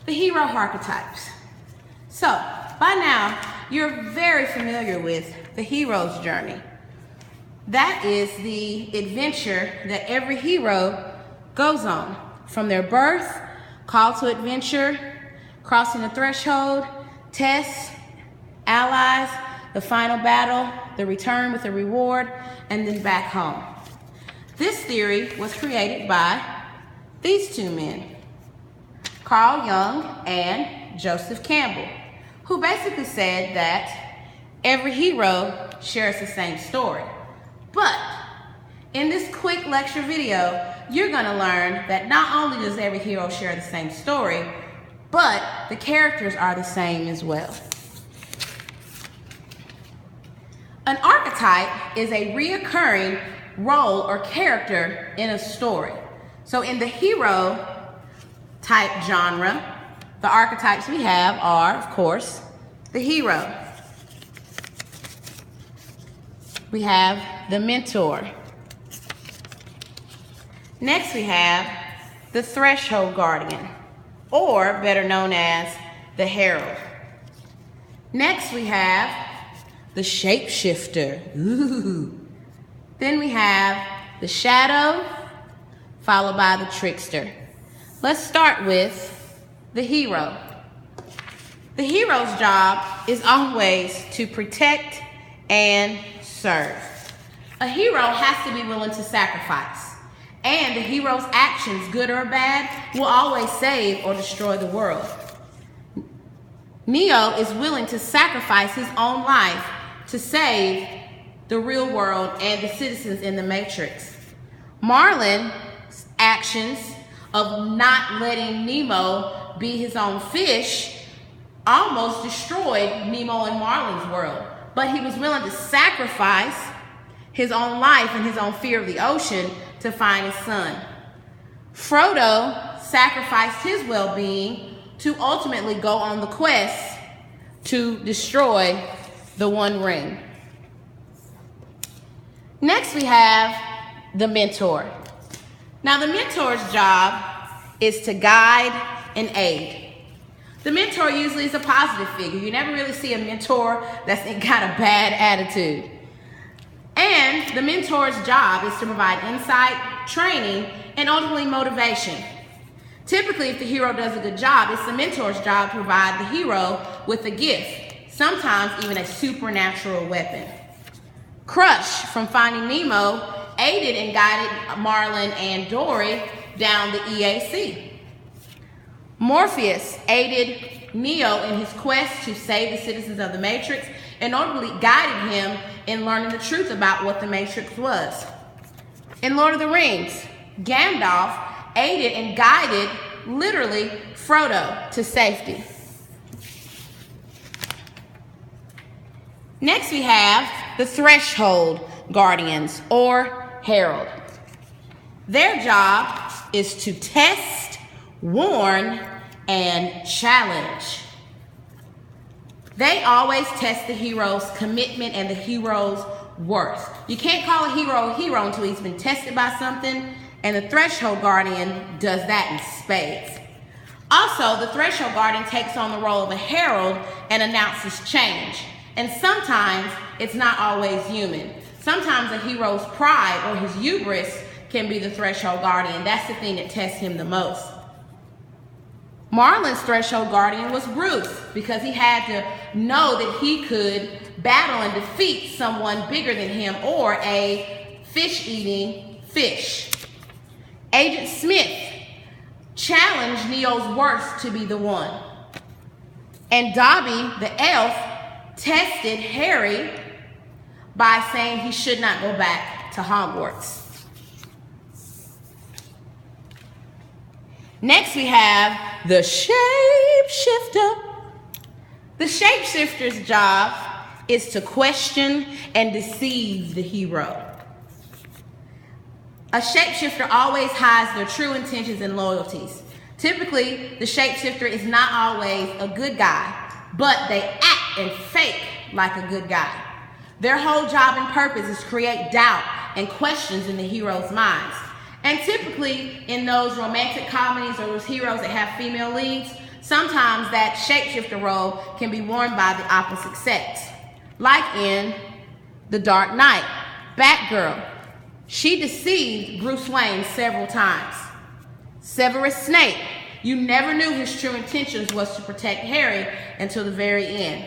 the hero archetypes. So, by now, you're very familiar with the hero's journey. That is the adventure that every hero goes on, from their birth, call to adventure, crossing the threshold, tests, allies, the final battle, the return with a reward, and then back home. This theory was created by these two men, Carl Jung and Joseph Campbell, who basically said that every hero shares the same story. But in this quick lecture video, you're going to learn that not only does every hero share the same story, but the characters are the same as well. An archetype is a reoccurring role or character in a story. So in the hero type genre, the archetypes we have are, of course, the hero. We have the mentor. Next we have the threshold guardian, or better known as the herald. Next we have the shapeshifter. Ooh. Then we have the shadow, followed by the trickster. Let's start with the hero. The hero's job is always to protect and serve. A hero has to be willing to sacrifice, and the hero's actions, good or bad, will always save or destroy the world. Neo is willing to sacrifice his own life to save the real world and the citizens in the Matrix. Marlin's actions of not letting Nemo be his own fish almost destroyed Nemo and Marlin's world, but he was willing to sacrifice his own life and his own fear of the ocean to find his son. Frodo sacrificed his well-being to ultimately go on the quest to destroy the One Ring. Next we have the mentor. Now the mentor's job is to guide and aid. The mentor usually is a positive figure. You never really see a mentor that's got a bad attitude. And the mentor's job is to provide insight, training, and ultimately motivation. Typically, if the hero does a good job, it's the mentor's job to provide the hero with a gift, sometimes even a supernatural weapon. Crush from Finding Nemo aided and guided Marlin and Dory down the EAC. Morpheus aided Neo in his quest to save the citizens of the Matrix and ultimately guided him in learning the truth about what the Matrix was. In Lord of the Rings, Gandalf aided and guided, literally, Frodo to safety. Next we have the threshold guardians, or herald. Their job is to test, warn, and challenge. They always test the hero's commitment and the hero's worth. You can't call a hero until he's been tested by something, and the threshold guardian does that in spades. Also, the threshold guardian takes on the role of a herald and announces change. And sometimes it's not always human. Sometimes a hero's pride or his hubris can be the threshold guardian. That's the thing that tests him the most. Marlin's threshold guardian was Bruce, because he had to know that he could battle and defeat someone bigger than him, or a fish-eating fish. Agent Smith challenged Neo's worth to be the one. And Dobby, the elf, tested Harry by saying he should not go back to Hogwarts. Next we have the Shapeshifter. The Shapeshifter's job is to question and deceive the hero. A shapeshifter always hides their true intentions and loyalties. Typically, the shapeshifter is not always a good guy, but they act and fake like a good guy. Their whole job and purpose is to create doubt and questions in the hero's minds. And typically in those romantic comedies or those heroes that have female leads, sometimes that shapeshifter role can be worn by the opposite sex. Like in The Dark Knight, Batgirl. She deceived Bruce Wayne several times. Severus Snape. You never knew his true intentions was to protect Harry until the very end.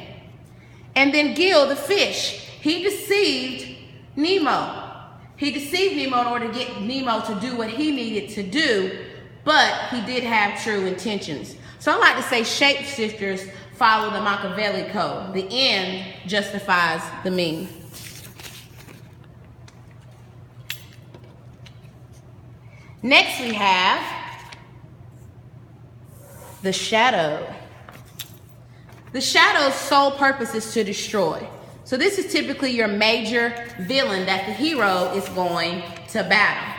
And then Gil the fish. He deceived Nemo. He deceived Nemo in order to get Nemo to do what he needed to do, but he did have true intentions. So I like to say shapeshifters follow the Machiavelli code. The end justifies the means. Next we have the shadow. The shadow's sole purpose is to destroy. So this is typically your major villain that the hero is going to battle.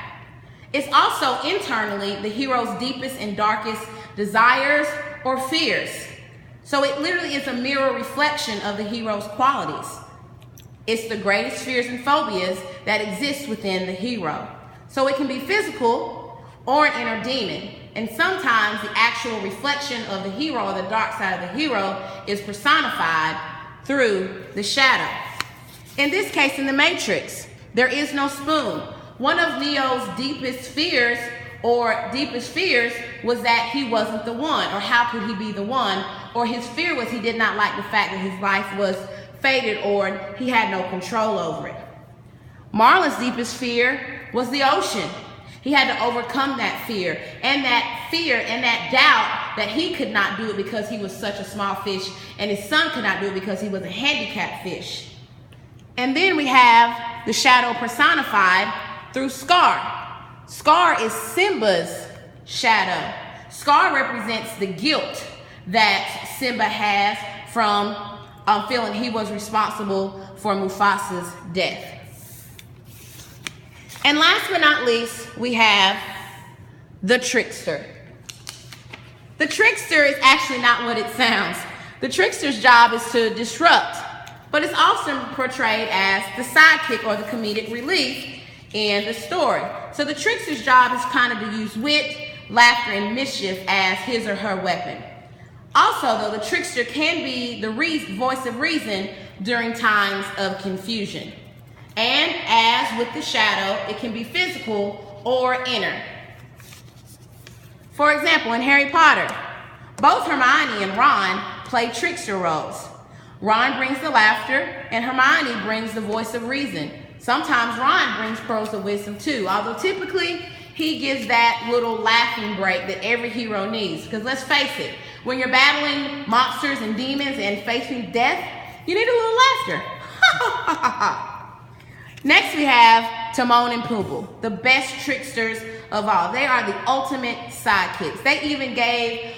It's also internally the hero's deepest and darkest desires or fears. So it literally is a mirror reflection of the hero's qualities. It's the greatest fears and phobias that exist within the hero. So it can be physical or an inner demon. And sometimes the actual reflection of the hero or the dark side of the hero is personified through the shadow. In this case, in the Matrix, there is no spoon. One of Neo's deepest fears was that he wasn't the one, or how could he be the one? Or his fear was he did not like the fact that his life was fated or he had no control over it. Marlon's deepest fear was the ocean. He had to overcome that fear and that doubt that he could not do it because he was such a small fish, and his son could not do it because he was a handicapped fish. And then we have the shadow personified through Scar. Scar is Simba's shadow. Scar represents the guilt that Simba has from feeling he was responsible for Mufasa's death. And last but not least, we have the Trickster. The Trickster is actually not what it sounds. The Trickster's job is to disrupt, but it's often portrayed as the sidekick or the comedic relief in the story. So the Trickster's job is kind of to use wit, laughter, and mischief as his or her weapon. Also, though, the Trickster can be the voice of reason during times of confusion. And as with the shadow, it can be physical or inner. For example, in Harry Potter, both Hermione and Ron play trickster roles. Ron brings the laughter, and Hermione brings the voice of reason. Sometimes Ron brings pearls of wisdom too, although typically he gives that little laughing break that every hero needs. Because let's face it, when you're battling monsters and demons and facing death, you need a little laughter. Next we have Timon and Pumbaa, the best tricksters of all. They are the ultimate sidekicks. They even gave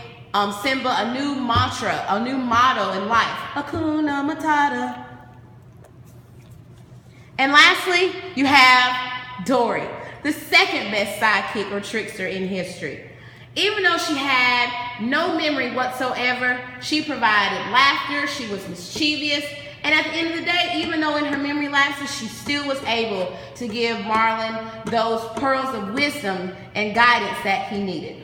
Simba a new mantra, a new motto in life. Hakuna Matata. And lastly, you have Dory, the second best sidekick or trickster in history. Even though she had no memory whatsoever, she provided laughter, she was mischievous, and at the end of the day, even though in her memory lapses, she still was able to give Marlon those pearls of wisdom and guidance that he needed.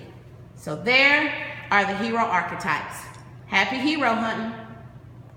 So there are the hero archetypes. Happy hero hunting.